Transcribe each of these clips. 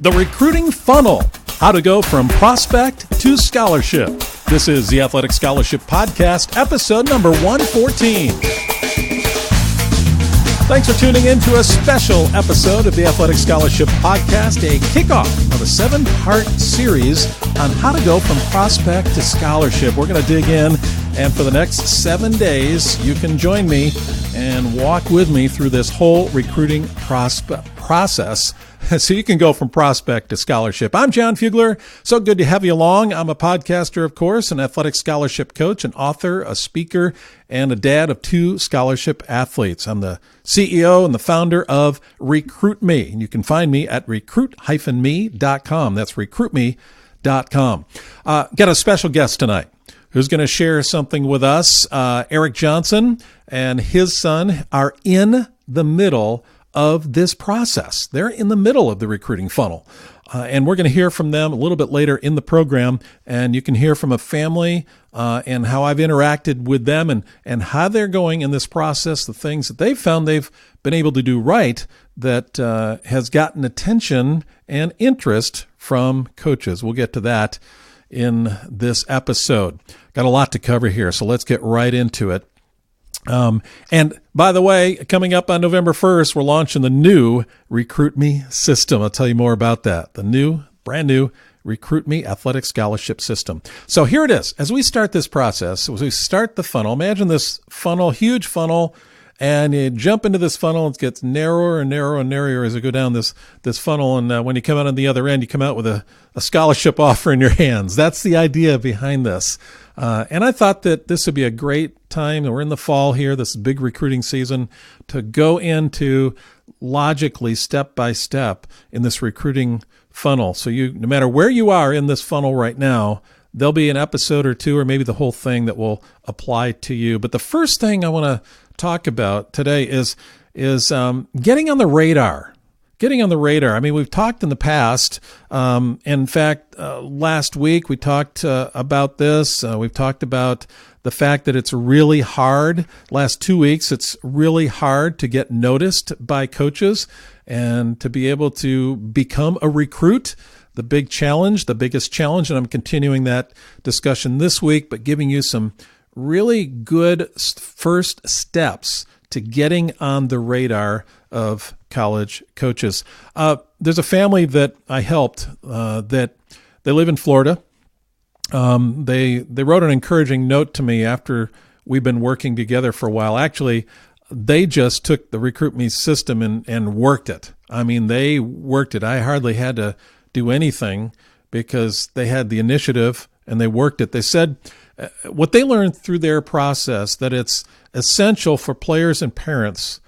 The Recruiting Funnel, how to go from prospect to scholarship. This is the Athletic Scholarship Podcast, episode number 114. Thanks for tuning in to a special episode of the Athletic Scholarship Podcast, a kickoff of a 7-part series on how to go from prospect to scholarship. We're going to dig in, and for the next 7 days, you can join me and walk with me through this whole recruiting process so you can go from prospect to scholarship. I'm Jon Fugler. So good to have you along. I'm a podcaster, of course, an athletic scholarship coach, an author, a speaker, and a dad of 2 scholarship athletes. I'm the CEO and the founder of Recruit Me, and you can find me at recruit-me.com. That's recruitme.com. Got a special guest tonight who's going to share something with us. Eric Johnson and his son are in the middle of this process. They're in the middle of the recruiting funnel. And we're going to hear from them a little bit later in the program. And you can hear from a family and how I've interacted with them and how they're going in this process, the things that they've found they've been able to do right that has gotten attention and interest from coaches. We'll get to that in this episode. Got a lot to cover here, so let's get right into it. And by the way, coming up on November 1st, we're launching the new Recruit Me system. I'll tell you more about that. The brand new Recruit Me Athletic Scholarship System. So here it is. As we start this process, as we start the funnel, imagine this funnel, huge funnel, and you jump into this funnel. It gets narrower and narrower and narrower as you go down this funnel. And when you come out on the other end, you come out with a scholarship offer in your hands. That's the idea behind this. And I thought that this would be a great time. We're in the fall here, this big recruiting season, to go into logically, step by step, in this recruiting funnel. So no matter where you are in this funnel right now, there'll be an episode or 2 or maybe the whole thing that will apply to you. But the first thing I want to talk about today is getting on the radar. Getting on the radar. I mean, we've talked in the past. In fact, last week we talked about this. We've talked about the fact that it's really hard. Last 2 weeks, it's really hard to get noticed by coaches and to be able to become a recruit. The big challenge, the biggest challenge, and I'm continuing that discussion this week, but giving you some really good first steps to getting on the radar of college coaches. There's a family that I helped that they live in Florida. They wrote an encouraging note to me after we've been working together for a while. Actually, they just took the Recruit Me system and worked it. I mean, they worked it. I hardly had to do anything because they had the initiative and they worked it. They said what they learned through their process, that it's essential for players and parents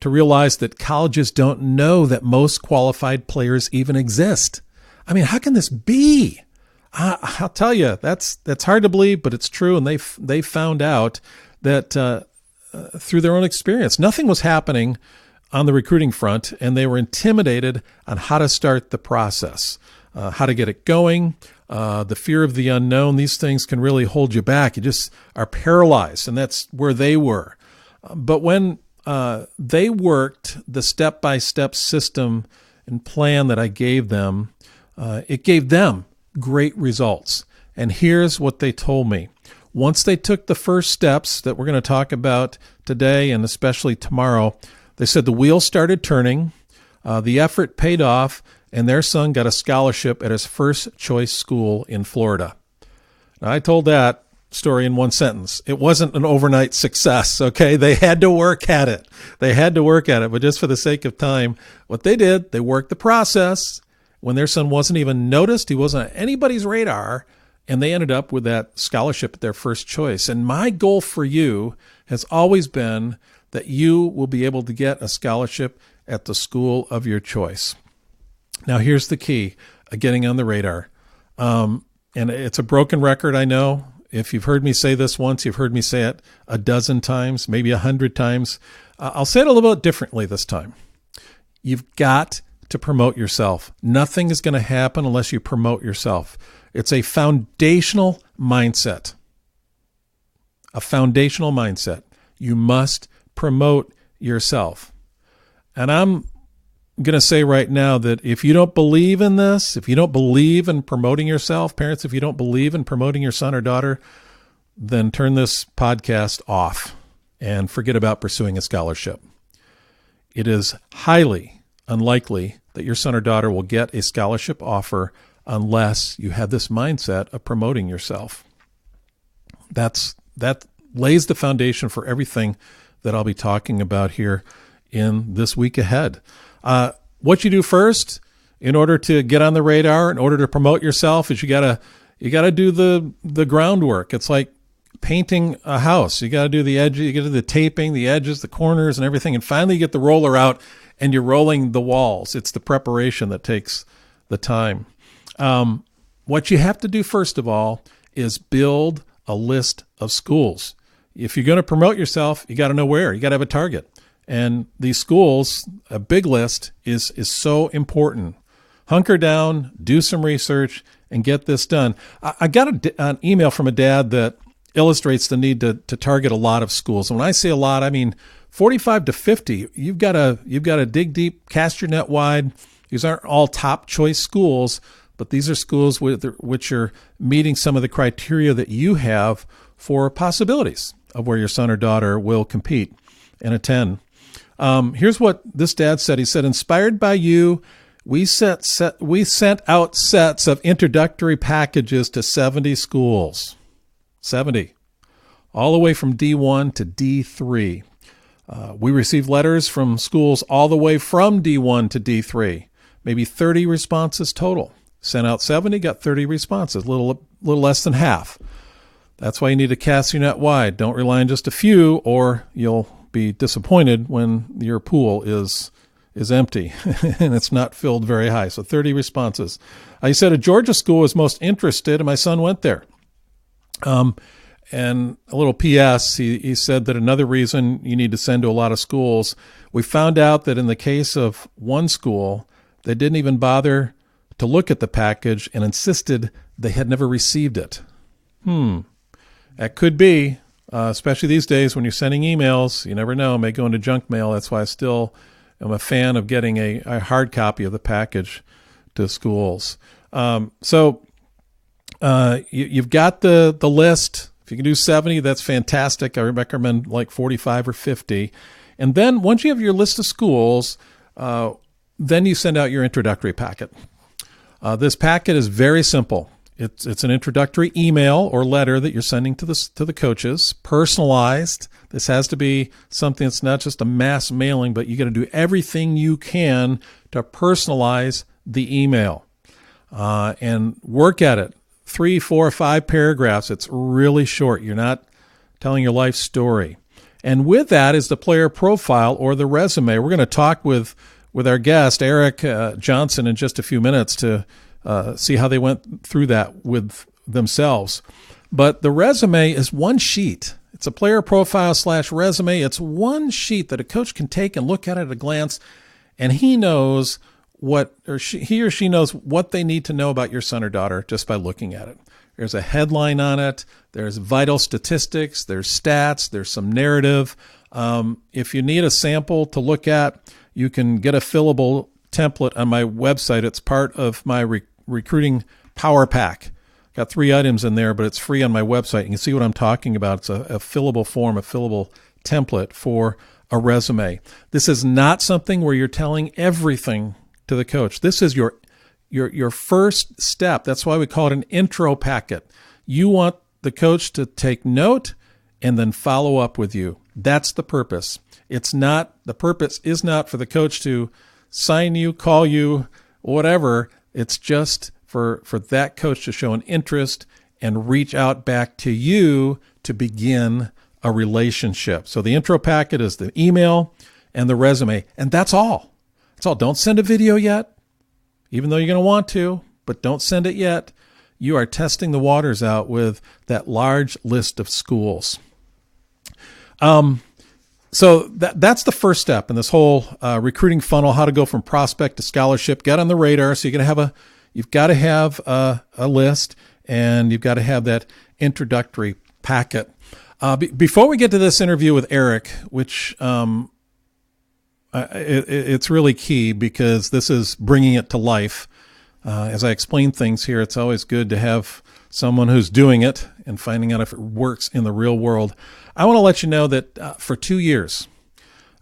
to realize that colleges don't know that most qualified players even exist. I mean, how can this be? I'll tell you, that's hard to believe, but it's true. And they found out that through their own experience, nothing was happening on the recruiting front, and they were intimidated on how to start the process, how to get it going. The fear of the unknown, these things can really hold you back. You just are paralyzed, and that's where they were. But when they worked the step-by-step system and plan that I gave them, it gave them great results. And here's what they told me. Once they took the first steps that we're going to talk about today and especially tomorrow, they said the wheels started turning, the effort paid off, and their son got a scholarship at his first choice school in Florida. Now, I told that story in one sentence. It wasn't an overnight success, okay? They had to work at it. But just for the sake of time, what they did, they worked the process. When their son wasn't even noticed, he wasn't on anybody's radar, and they ended up with that scholarship at their first choice. And my goal for you has always been that you will be able to get a scholarship at the school of your choice. Now, here's the key, getting on the radar. And it's a broken record, I know. If you've heard me say this once, you've heard me say it a dozen times, maybe 100 times. I'll say it a little bit differently this time. You've got to promote yourself. Nothing is going to happen unless you promote yourself. It's a foundational mindset. You must promote yourself. And I'm going to say right now that if you don't believe in this, if you don't believe in promoting yourself, parents, if you don't believe in promoting your son or daughter, then turn this podcast off and forget about pursuing a scholarship. It is highly unlikely that your son or daughter will get a scholarship offer unless you have this mindset of promoting yourself. That lays the foundation for everything that I'll be talking about here in this week ahead. What you do first in order to get on the radar, in order to promote yourself, is you gotta do the groundwork. It's like painting a house. You got to do the edges, you got to do the taping, the edges, the corners, and everything. And finally you get the roller out and you're rolling the walls. It's the preparation that takes the time. What you have to do first of all is build a list of schools. If you're going to promote yourself, you got to know where. You got to have a target. And these schools, a big list is so important. Hunker down, do some research, and get this done. I got an email from a dad that illustrates the need to target a lot of schools. And when I say a lot, I mean 45 to 50. You've got to dig deep, cast your net wide. These aren't all top choice schools, but these are schools which are meeting some of the criteria that you have for possibilities of where your son or daughter will compete and attend. Here's what this dad said. He said, inspired by you, we sent out sets of introductory packages to 70 schools. 70, all the way from D1 to D3. We received letters from schools all the way from D1 to D3, maybe 30 responses total. Sent out 70, got 30 responses, a little less than half. That's why you need to cast your net wide. Don't rely on just a few, or you'll be disappointed when your pool is empty and it's not filled very high. So 30 responses. He said a Georgia school was most interested, and my son went there. And a little P.S., he said that another reason you need to send to a lot of schools, we found out that in the case of one school, they didn't even bother to look at the package and insisted they had never received it. That could be, especially these days when you're sending emails, you never know, it may go into junk mail. That's why I still am a fan of getting a hard copy of the package to schools. So you've got the list. If you can do 70, that's fantastic. I recommend like 45 or 50. And then once you have your list of schools, then you send out your introductory packet. This packet is very simple. It's an introductory email or letter that you're sending to the coaches, personalized. This has to be something that's not just a mass mailing, but you got to do everything you can to personalize the email and work at it. 3, 4, 5 paragraphs. It's really short. You're not telling your life story. And with that is the player profile or the resume. We're going to talk with our guest, Eric Johnson, in just a few minutes to see how they went through that with themselves. But the resume is one sheet. It's a player profile / resume. It's one sheet that a coach can take and look at a glance, and he knows he or she knows what they need to know about your son or daughter just by looking at it. There's a headline on it. There's vital statistics. There's stats. There's some narrative. If you need a sample to look at, you can get a fillable template on my website. It's part of my recruiting power pack. Got 3 items in there, but it's free on my website. You can see what I'm talking about. It's a fillable form, a fillable template for a resume. This is not something where you're telling everything to the coach. This is your first step. That's why we call it an intro packet. You want the coach to take note and then follow up with you. That's the purpose. The purpose is not for the coach to sign you, call you, whatever. It's just for that coach to show an interest and reach out back to you to begin a relationship. So the intro packet is the email and the resume, and that's all. That's all. Don't send a video yet, even though you're going to want to, but don't send it yet. You are testing the waters out with that large list of schools. So that's the first step in this whole recruiting funnel, how to go from prospect to scholarship. Get on the radar. So you've got to have a list, and you've got to have that introductory packet. Before we get to this interview with Eric, which It's really key because this is bringing it to life. As I explain things here, it's always good to have someone who's doing it and finding out if it works in the real world. I want to let you know that for 2 years,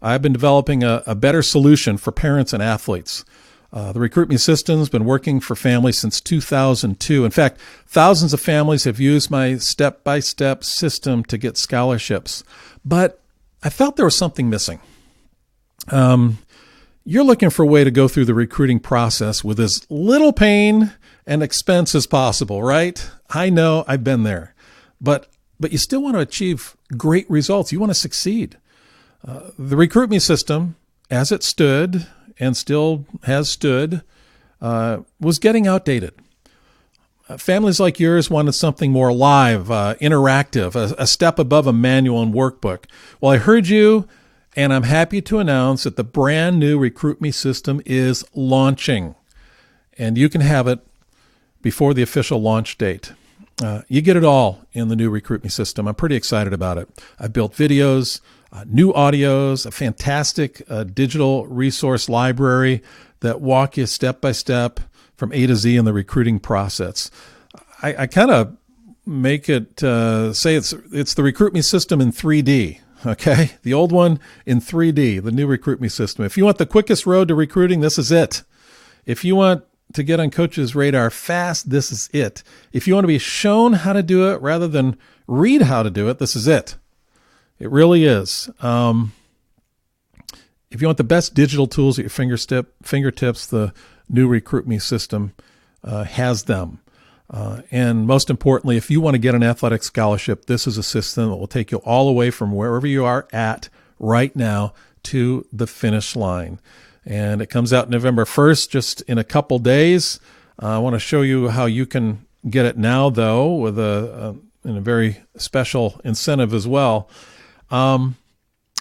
I've been developing a better solution for parents and athletes. The Recruit Me system has been working for families since 2002. In fact, thousands of families have used my step-by-step system to get scholarships. But I felt there was something missing. You're looking for a way to go through the recruiting process with as little pain and expense as possible, right? I know, I've been there. But you still want to achieve great results. You want to succeed. The Recruit Me system, as it stood and still has stood, was getting outdated. Families like yours wanted something more live, interactive, a step above a manual and workbook. Well, I heard you, and I'm happy to announce that the brand new Recruit Me system is launching, and you can have it before the official launch date. You get it all in the new Recruit Me system. I'm pretty excited about it. I built videos, new audios, a fantastic digital resource library that walk you step by step from A to Z in the recruiting process. I kind of make it say it's the Recruit Me system in 3D. Okay, the old one in 3D, the new Recruit Me system. If you want the quickest road to recruiting, this is it. If you want to get on coaches' radar fast, this is it. If you want to be shown how to do it rather than read how to do it, this is it. It really is. If you want the best digital tools at your fingertips, the new Recruit Me system has them. And most importantly, if you want to get an athletic scholarship, this is a system that will take you all the way from wherever you are at right now to the finish line. And it comes out November 1st, just in a couple days. I want to show you how you can get it now, though, with a very special incentive as well. And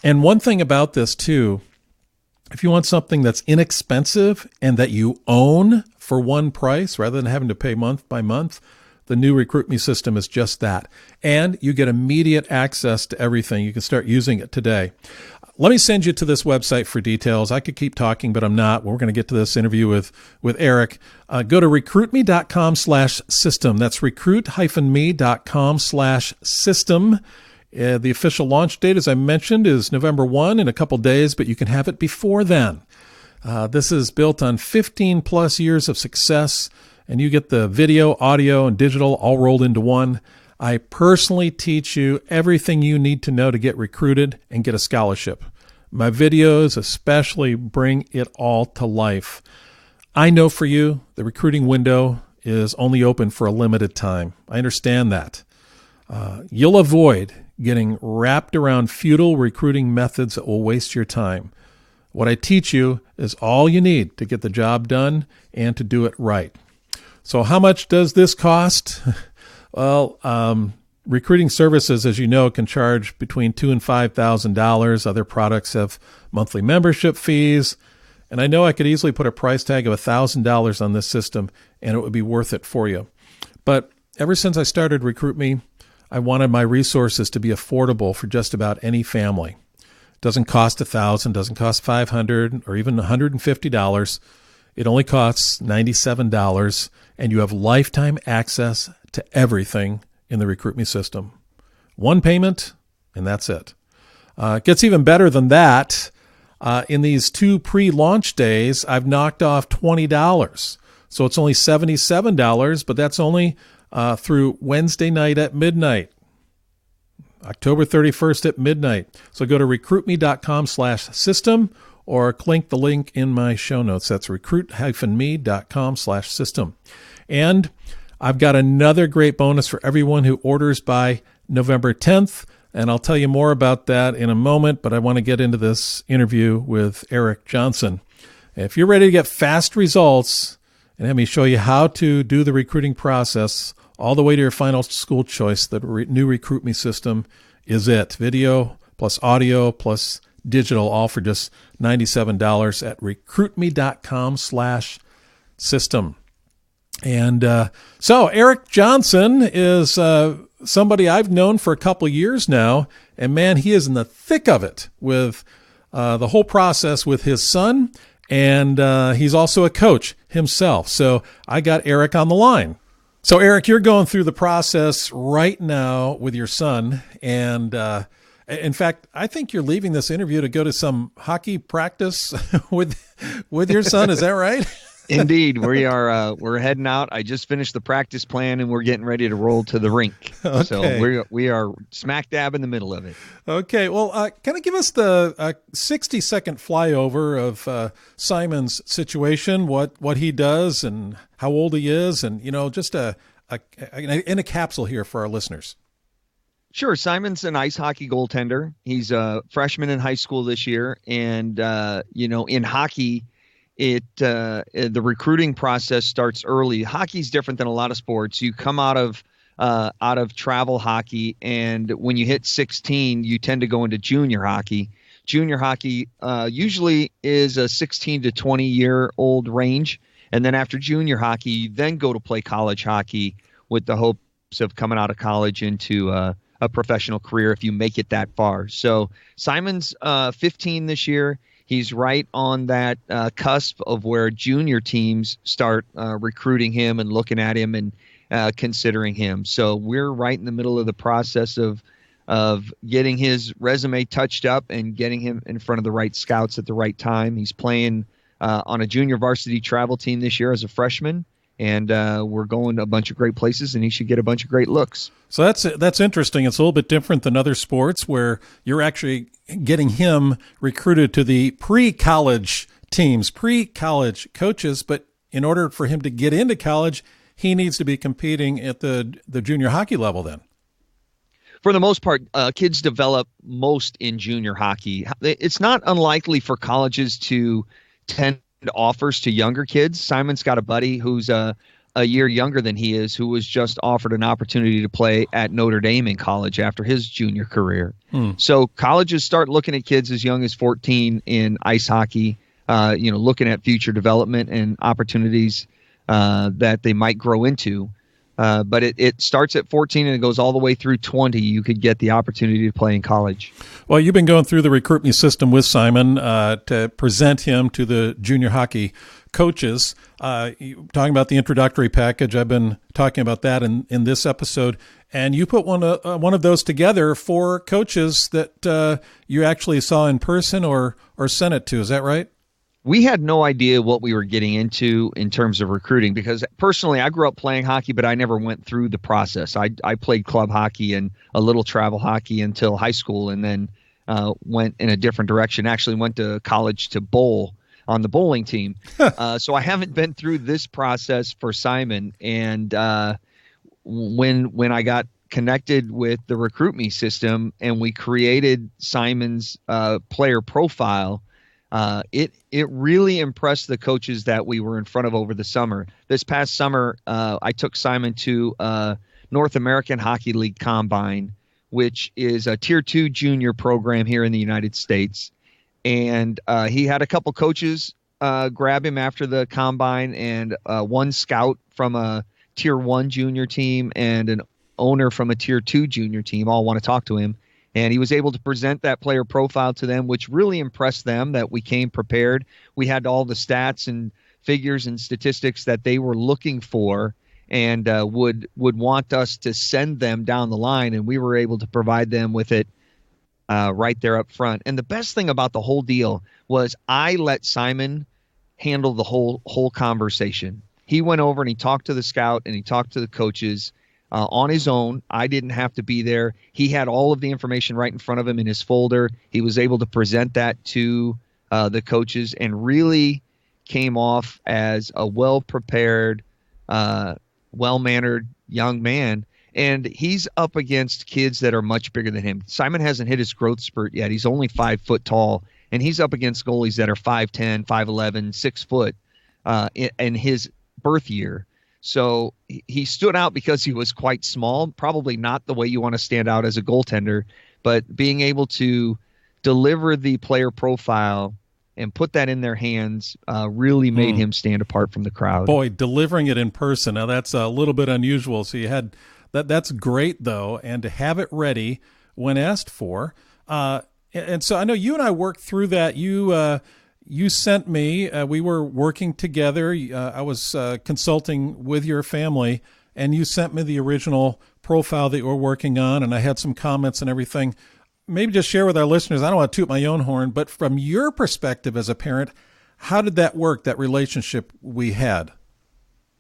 one thing about this, too, if you want something that's inexpensive and that you own for one price rather than having to pay month by month, the new Recruit Me system is just that. And you get immediate access to everything. You can start using it today. Let me send you to this website for details. I could keep talking, but I'm not. We're going to get to this interview with Eric. Go to recruitme.com/system. That's recruit-me.com/system. The official launch date, as I mentioned, is November 1 in a couple days, but you can have it before then. This is built on 15 plus years of success, and you get the video, audio, and digital all rolled into one. I personally teach you everything you need to know to get recruited and get a scholarship. My videos especially bring it all to life. I know for you, the recruiting window is only open for a limited time. I understand that. You'll avoid getting wrapped around futile recruiting methods that will waste your time. What I teach you is all you need to get the job done and to do it right. So how much does this cost? Well, recruiting services, as you know, can charge between $2,000 and $5,000. Other products have monthly membership fees. And I know I could easily put a price tag of $1,000 on this system, and it would be worth it for you. But ever since I started Recruit Me, I wanted my resources to be affordable for just about any family. It doesn't cost $1,000, doesn't cost $500 or even $150. It only costs $97, and you have lifetime access to everything in the Recruit Me system. One payment, and that's it. It gets even better than that. In these 2 pre-launch days, I've knocked off $20. So it's only $77, but that's only through Wednesday night at midnight, October 31st at midnight. So go to recruitme.com/system or click the link in my show notes. That's recruit-me.com/system. And I've got another great bonus for everyone who orders by November 10th, and I'll tell you more about that in a moment, but I want to get into this interview with Eric Johnson. If you're ready to get fast results and have me show you how to do the recruiting process all the way to your final school choice, the new Recruit Me system is it. Video plus audio plus digital, all for just $97 at recruitme.com/system. And so Eric Johnson is somebody I've known for a couple of years now, and man, he is in the thick of it with the whole process with his son, and he's also a coach himself. So I got Eric on the line. So Eric, you're going through the process right now with your son, and in fact, I think you're leaving this interview to go to some hockey practice with your son. Is that right? Indeed, we're heading out. I just finished the practice plan, and we're getting ready to roll to the rink. Okay. So we are smack dab in the middle of it. Okay. Well, kind of give us the 60-second flyover of Simon's situation, what he does, and how old he is, and just in a capsule here for our listeners. Sure. Simon's an ice hockey goaltender. He's a freshman in high school this year, and in hockey, the recruiting process starts early. Hockey's different than a lot of sports. You come out of travel hockey, and when you hit 16, you tend to go into junior hockey. Junior hockey usually is a 16 to 20-year-old range, and then after junior hockey, you then go to play college hockey with the hopes of coming out of college into a professional career if you make it that far. So Simon's 15 this year. He's right on that cusp of where junior teams start recruiting him and looking at him and considering him. So we're right in the middle of the process of getting his resume touched up and getting him in front of the right scouts at the right time. He's playing on a junior varsity travel team this year as a freshman, and we're going to a bunch of great places, and he should get a bunch of great looks. So that's interesting. It's a little bit different than other sports where you're actually getting him recruited to the pre-college teams, pre-college coaches. But in order for him to get into college, he needs to be competing at the junior hockey level then. For the most part, kids develop most in junior hockey. It's not unlikely for colleges to tend offers to younger kids. Simon's got a buddy who's a year younger than he is, who was just offered an opportunity to play at Notre Dame in college after his junior career. So colleges start looking at kids as young as 14 in ice hockey, looking at future development and opportunities that they might grow into. But it starts at 14 and it goes all the way through 20. You could get the opportunity to play in college. Well, you've been going through the recruitment system with Simon to present him to the junior hockey coaches. Talking about the introductory package, I've been talking about that in this episode. And you put one of those together for coaches that you actually saw in person or sent it to. Is that right? We had no idea what we were getting into in terms of recruiting because personally, I grew up playing hockey, but I never went through the process. I played club hockey and a little travel hockey until high school, and then went in a different direction. Actually went to college to bowl on the bowling team. So I haven't been through this process for Simon. And when I got connected with the Recruit Me system and we created Simon's player profile, it really impressed the coaches that we were in front of over the summer. This past summer, I took Simon to North American Hockey League Combine, which is a Tier 2 junior program here in the United States. And he had a couple coaches grab him after the Combine, and one scout from a Tier 1 junior team and an owner from a Tier 2 junior team all want to talk to him. And he was able to present that player profile to them, which really impressed them that we came prepared. We had all the stats and figures and statistics that they were looking for and would want us to send them down the line. And we were able to provide them with it right there up front. And the best thing about the whole deal was I let Simon handle the whole conversation. He went over and he talked to the scout and he talked to the coaches on his own. I didn't have to be there. He had all of the information right in front of him in his folder. He was able to present that to the coaches and really came off as a well-prepared, well-mannered young man. And he's up against kids that are much bigger than him. Simon hasn't hit his growth spurt yet. He's only 5 foot tall, and he's up against goalies that are 5'10", 5'11", 6 foot in his birth year. So he stood out because he was quite small, probably not the way you want to stand out as a goaltender, but being able to deliver the player profile and put that in their hands really made him stand apart from the crowd. Boy, delivering it in person, now that's a little bit unusual. So you had that's great, though, and to have it ready when asked for. And so I know you and I worked through that. You sent me, we were working together. I was consulting with your family, and you sent me the original profile that you were working on, and I had some comments and everything. Maybe just share with our listeners. I don't want to toot my own horn, but from your perspective as a parent, how did that work, that relationship we had?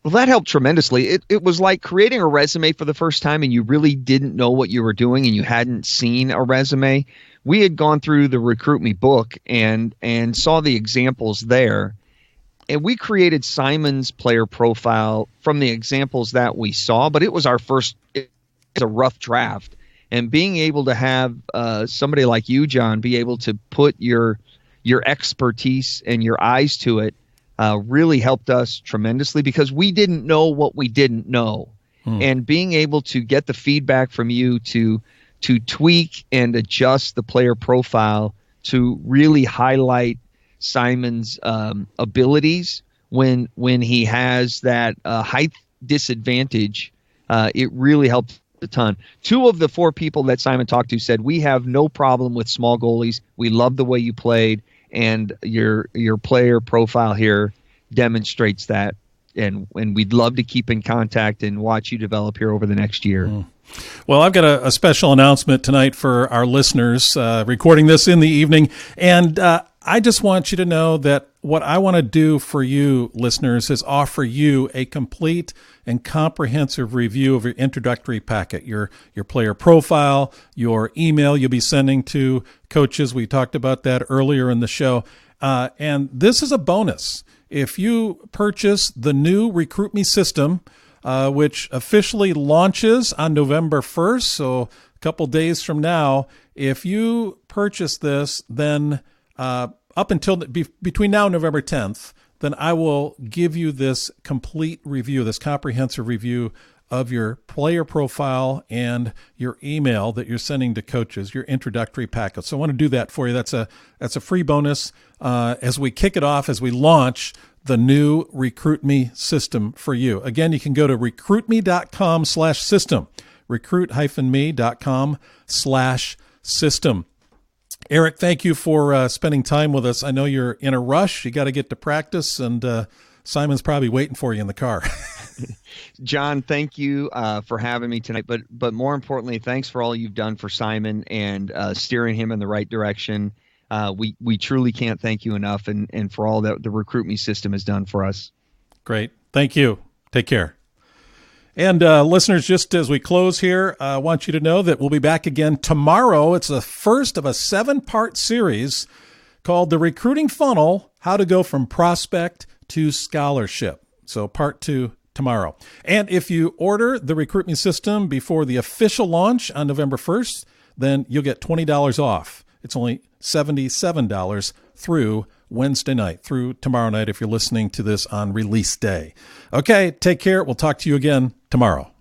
Well, that helped tremendously. It was like creating a resume for the first time and you really didn't know what you were doing and you hadn't seen a resume. We had gone through the Recruit Me book and saw the examples there. And we created Simon's player profile from the examples that we saw, but it was a rough draft. And being able to have somebody like you, John, be able to put your expertise and your eyes to it really helped us tremendously because we didn't know what we didn't know. And being able to get the feedback from you to tweak and adjust the player profile to really highlight Simon's abilities when he has that height disadvantage, it really helped a ton. 2 of the 4 people that Simon talked to said, we have no problem with small goalies. We love the way you played. And your player profile here demonstrates that, and we'd love to keep in contact and watch you develop here over the next year. Well, I've got a special announcement tonight for our listeners, recording this in the evening, and I just want you to know that what I want to do for you, listeners, is offer you a complete and comprehensive review of your introductory packet, your player profile, your email you'll be sending to coaches. We talked about that earlier in the show. And this is a bonus. If you purchase the new Recruit Me system, which officially launches on November 1st, so a couple days from now, if you purchase this, then up until between now and November 10th, then I will give you this complete review, this comprehensive review of your player profile and your email that you're sending to coaches, your introductory packet. So I want to do that for you. That's a free bonus as we kick it off, as we launch the new Recruit Me system for you. Again, you can go to recruitme.com/system, recruit-me.com/system. Eric, thank you for spending time with us. I know you're in a rush. You got to get to practice, and Simon's probably waiting for you in the car. John, thank you for having me tonight. But more importantly, thanks for all you've done for Simon and steering him in the right direction. We truly can't thank you enough, and for all that the Recruit Me system has done for us. Great. Thank you. Take care. And listeners, just as we close here, I want you to know that we'll be back again tomorrow. It's the first of a 7-part series called The Recruiting Funnel, How to Go from Prospect to Scholarship. So part 2 tomorrow. And if you order the Recruit Me system before the official launch on November 1st, then you'll get $20 off. It's only $77 through Wednesday night, through tomorrow night if you're listening to this on release day. Okay, take care. We'll talk to you again tomorrow.